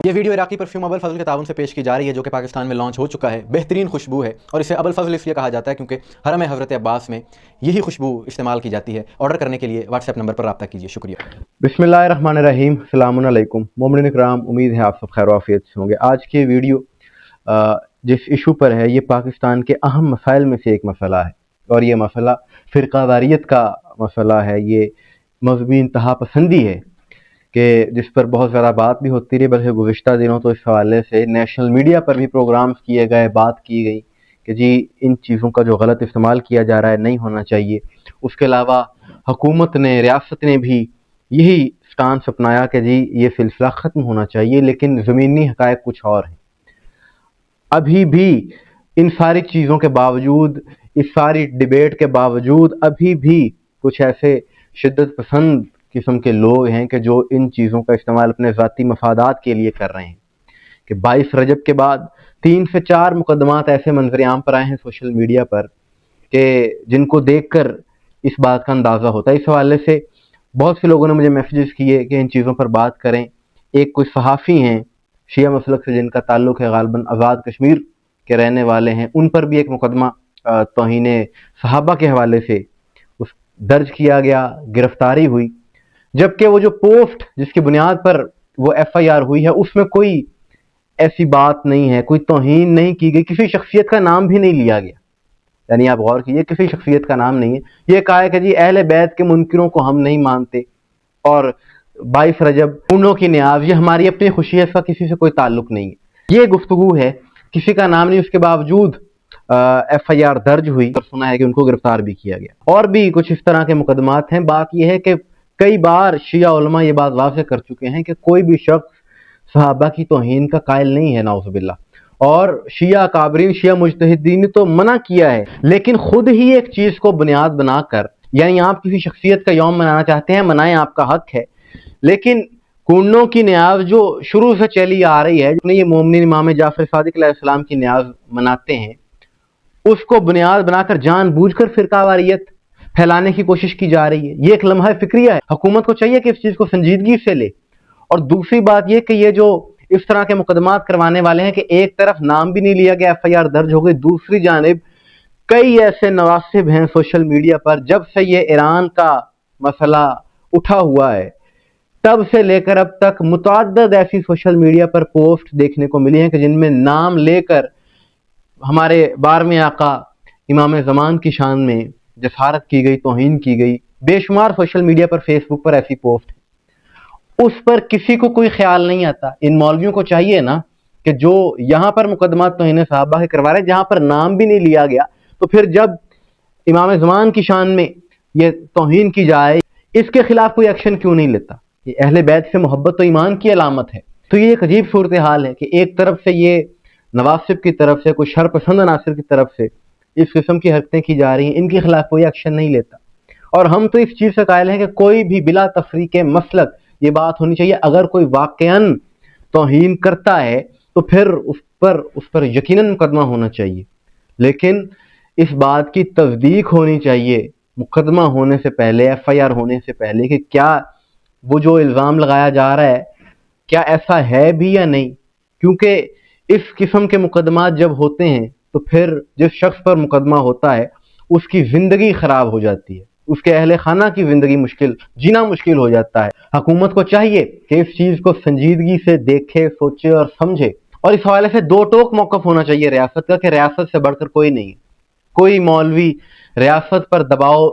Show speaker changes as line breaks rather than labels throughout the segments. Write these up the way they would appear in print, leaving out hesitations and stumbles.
یہ ویڈیو عراقی پرفیوم ابو الفضل کے تعاون سے پیش کی جا رہی ہے، جو کہ پاکستان میں لانچ ہو چکا ہے۔ بہترین خوشبو ہے اور اسے ابو الفضل اس لیے کہا جاتا ہے کیونکہ حرم حضرت عباس میں یہی خوشبو استعمال کی جاتی ہے۔ آرڈر کرنے کے لیے واٹس ایپ نمبر پر رابطہ کیجیے۔ شکریہ۔
بسم اللہ الرحمن الرحیم۔ السلام علیکم مومنین اکرام، امید ہے آپ سب خیر و عافیت سے ہوں گے۔ آج کی ویڈیو جس ایشو پر ہے، یہ پاکستان کے اہم مسائل میں سے ایک مسئلہ ہے، اور یہ مسئلہ فرقہ واریت کا مسئلہ ہے۔ یہ مذہبی انتہا پسندی ہے کہ جس پر بہت زیادہ بات بھی ہوتی رہی، بلکہ گزشتہ دنوں تو اس حوالے سے نیشنل میڈیا پر بھی پروگرامز کیے گئے، بات کی گئی کہ جی ان چیزوں کا جو غلط استعمال کیا جا رہا ہے نہیں ہونا چاہیے۔ اس کے علاوہ حکومت نے، ریاست نے بھی یہی سٹانس اپنایا کہ جی یہ سلسلہ ختم ہونا چاہیے، لیکن زمینی حقائق کچھ اور ہیں۔ ابھی بھی ان ساری چیزوں کے باوجود، اس ساری ڈیبیٹ کے باوجود، ابھی بھی کچھ ایسے شدت پسند قسم کے لوگ ہیں کہ جو ان چیزوں کا استعمال اپنے ذاتی مفادات کے لیے کر رہے ہیں۔ کہ 22 رجب کے بعد 3 سے 4 مقدمات ایسے منظر عام پر آئے ہیں سوشل میڈیا پر کہ جن کو دیکھ کر اس بات کا اندازہ ہوتا ہے۔ اس حوالے سے بہت سے لوگوں نے مجھے میسیجز کیے کہ ان چیزوں پر بات کریں۔ ایک کوئی صحافی ہیں شیعہ مسلک سے جن کا تعلق ہے، غالباً آزاد کشمیر کے رہنے والے ہیں، ان پر بھی ایک مقدمہ توہین صحابہ کے حوالے سے درج کیا گیا، گرفتاری ہوئی، جبکہ وہ جو پوسٹ جس کی بنیاد پر وہ ایف آئی آر ہوئی ہے اس میں کوئی ایسی بات نہیں ہے، کوئی توہین نہیں کی گئی، کسی شخصیت کا نام بھی نہیں لیا گیا۔ یعنی آپ غور کیجئے، کسی شخصیت کا نام نہیں ہے۔ یہ کہا ہے کہ جی اہل بیت کے منکروں کو ہم نہیں مانتے، اور 22 رجب انہوں کی نیاز، یہ ہماری اپنی خوشی ہے، اس کا کسی سے کوئی تعلق نہیں ہے۔ یہ گفتگو ہے، کسی کا نام نہیں، اس کے باوجود ایف آئی آر درج ہوئی اور سنا ہے کہ ان کو گرفتار بھی کیا گیا۔ اور بھی کچھ اس طرح کے مقدمات ہیں۔ بات یہ ہے کہ کئی بار شیعہ علماء یہ بات واضح کر چکے ہیں کہ کوئی بھی شخص صحابہ کی توہین کا قائل نہیں ہے، نعوذ باللہ۔ اور شیعہ اکابرین، شیعہ مجتہدین نے تو منع کیا ہے، لیکن خود ہی ایک چیز کو بنیاد بنا کر، یعنی آپ کسی شخصیت کا یوم منانا چاہتے ہیں، منائیں، آپ کا حق ہے، لیکن کنڈوں کی نیاز جو شروع سے چلی آ رہی ہے، یہ مومنین امام جعفر صادق علیہ السلام کی نیاز مناتے ہیں، اس کو بنیاد بنا کر جان بوجھ کر فرقہ واریت پھیلانے کی کوشش کی جا رہی ہے۔ یہ ایک لمحہ فکریہ ہے۔ حکومت کو چاہیے کہ اس چیز کو سنجیدگی سے لے۔ اور دوسری بات یہ کہ یہ جو اس طرح کے مقدمات کروانے والے ہیں کہ ایک طرف نام بھی نہیں لیا گیا، ایف آئی آر درج ہو گئی، دوسری جانب کئی ایسے نواسب ہیں سوشل میڈیا پر، جب سے یہ ایران کا مسئلہ اٹھا ہوا ہے تب سے لے کر اب تک متعدد ایسی سوشل میڈیا پر پوسٹ دیکھنے کو ملی ہیں کہ جن میں نام لے کر ہمارے 12ویں آقا امام زمان کی شان میں جسارت کی گئی، توہین کی گئی۔ بے شمار سوشل میڈیا پر، فیس بک پر ایسی پوسٹ ہے، اس پر کسی کو کوئی خیال نہیں آتا۔ ان مولویوں کو چاہیے نا کہ جو یہاں پر مقدمات توہین صحابہ کے کروا رہے ہیں، جہاں پر نام بھی نہیں لیا گیا، تو پھر جب امام زمان کی شان میں یہ توہین کی جائے، اس کے خلاف کوئی ایکشن کیوں نہیں لیتا؟ یہ اہل بیت سے محبت تو ایمان کی علامت ہے۔ تو یہ ایک عجیب صورتحال ہے کہ ایک طرف سے یہ نواسب کی طرف سے، کوئی شر پسند عناصر کی طرف سے اس قسم کی حرکتیں کی جا رہی ہیں، ان کے خلاف کوئی ایکشن نہیں لیتا۔ اور ہم تو اس چیز سے قائل ہیں کہ کوئی بھی بلا تفریق مسلک یہ بات ہونی چاہیے، اگر کوئی واقعاً توہین کرتا ہے تو پھر اس پر یقیناً مقدمہ ہونا چاہیے، لیکن اس بات کی تصدیق ہونی چاہیے مقدمہ ہونے سے پہلے، ایف آئی آر ہونے سے پہلے، کہ کیا وہ جو الزام لگایا جا رہا ہے کیا ایسا ہے بھی یا نہیں۔ کیونکہ اس قسم کے مقدمات جب ہوتے ہیں تو پھر جس شخص پر مقدمہ ہوتا ہے اس کی زندگی خراب ہو جاتی ہے، اس کے اہل خانہ کی زندگی جینا مشکل ہو جاتا ہے۔ حکومت کو چاہیے کہ اس چیز کو سنجیدگی سے دیکھے، سوچے اور سمجھے، اور اس حوالے سے دو ٹوک موقف ہونا چاہیے ریاست کا، کہ ریاست سے بڑھ کر کوئی نہیں ہے۔ کوئی مولوی ریاست پر دباؤ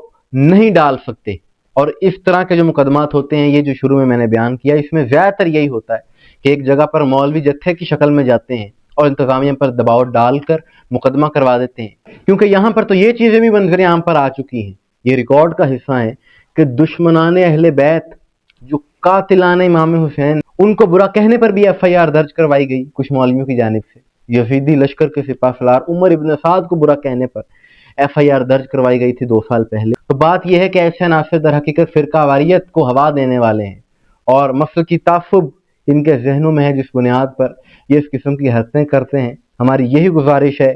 نہیں ڈال سکتے، اور اس طرح کے جو مقدمات ہوتے ہیں، یہ جو شروع میں نے بیان کیا، اس میں زیادہ تر یہی ہوتا ہے کہ ایک جگہ پر مولوی جتھے کی شکل میں جاتے ہیں اور انتظامیہ پر دباؤ ڈال کر مقدمہ کروا دیتے ہیں۔ کیونکہ یہاں پر تو یہ چیزیں بھی منظر عام پر آ چکی ہیں، یہ ریکارڈ کا حصہ ہیں کہ دشمنان اہل بیت، جو قاتلان امام حسین، ان کو برا کہنے پر بھی ایف آئی آر درج کروائی گئی کچھ مولویوں کی جانب سے۔ یزیدی لشکر کے سپاہ سالار عمر ابن سعد کو برا کہنے پر ایف آئی آر درج کروائی گئی تھی 2 سال پہلے۔ تو بات یہ ہے کہ ایسے عناصر در حقیقت فرقہ واریت کو ہوا دینے والے ہیں، اور مسلکی تعصب ان کے ذہنوں میں ہے، جس بنیاد پر یہ اس قسم کی حرکتیں کرتے ہیں۔ ہماری یہی گزارش ہے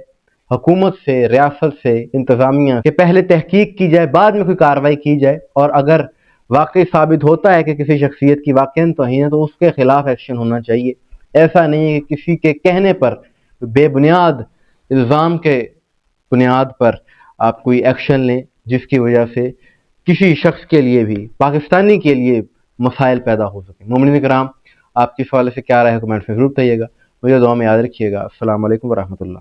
حکومت سے، ریاست سے، انتظامیہ کہ پہلے تحقیق کی جائے، بعد میں کوئی کارروائی کی جائے، اور اگر واقعی ثابت ہوتا ہے کہ کسی شخصیت کی واقعاً توہین ہے تو اس کے خلاف ایکشن ہونا چاہیے۔ ایسا نہیں ہے کہ کسی کے کہنے پر بے بنیاد الزام کے بنیاد پر آپ کوئی ایکشن لیں جس کی وجہ سے کسی شخص کے لیے بھی پاکستانی کے لیے مسائل پیدا ہو سکیں۔ مومنین کرام، آپ کی اس حوالے سے کیا رائے ہے کمنٹ میں ضرور بتائیے گا۔ مجھے دعا میں یاد رکھیے گا۔ السلام علیکم ورحمۃ اللہ۔